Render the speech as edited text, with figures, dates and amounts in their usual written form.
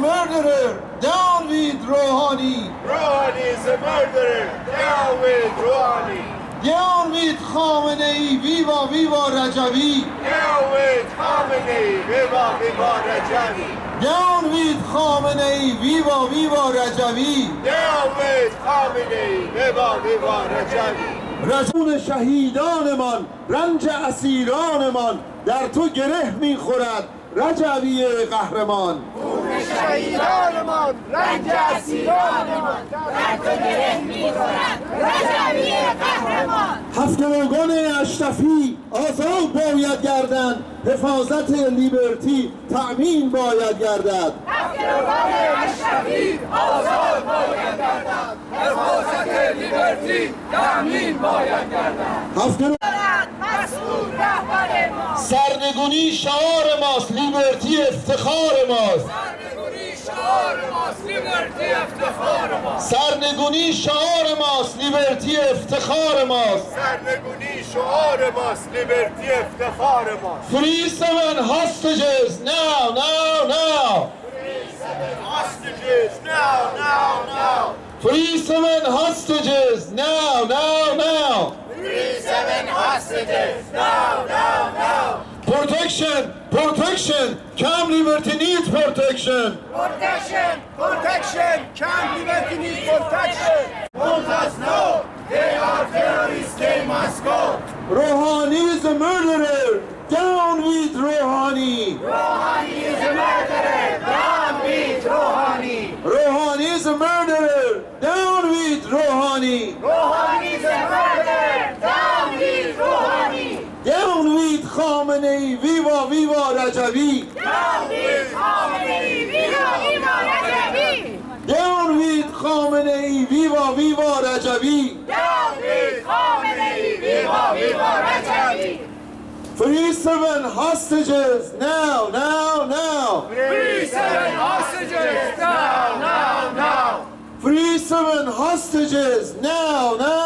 murderer. Down with Rouhani. Rouhani is a murderer. Down with Rouhani. Down with Khamenei. Viva, viva Rajavi. Down with Khamenei. Viva, viva Rajavi. Down with Khamenei. Viva, viva Rajavi. Down with Khamenei. Viva, viva Rajavi. رجون شهیدانمان، رنج اسیرانمان در تو گره میخورد رجوی قهرمان. خون شهیدانمان، رنج اسیرانمان در تو گره میخورد رجوی قهرمان. هفتگان اشرفی آزاد باید گردند، حفاظت لیبرتی تأمین باید گردد. هفتگان اشرفی آزاد باید گردند، حفاظت لیبرتی تأمین باید گردد. مسئول رهبر ما. سرنگونی شعار ماست، لیبرتی افتخار ماست. سرنگونی شعار ماست، لیبرتی افتخار ماست. سرنگونی شعار ماست، لیبرتی افتخار ماست. سرنگونی شعار ماست، لیبرتی افتخار ماست. Free 7 hostages now, now, now. Free 7 hostages now, now, now. Free 7 hostages now, now, now. Free 7 hostages now, now, now. Protection, protection. Camp Liberty needs protection. Protection, protection. Camp Liberty needs protection. Want us know they are terrorists, they must go. Rouhani is a murderer. Down with Rouhani. Rouhani is a murderer. Down with Rouhani. Rouhani is a murderer. Down with Rouhani. Rouhani is a murderer. Down with Rouhani. Down with Khamenei. Viva, viva Rajavi. Down with Khamenei. Viva, viva Rajavi. Down with Khamenei. Viva, viva Rajavi. Down with Khamenei. Viva, viva Rajavi. Free 7 hostages now, now, now. Free 7 hostages now, now, now. Free 7 hostages now, now,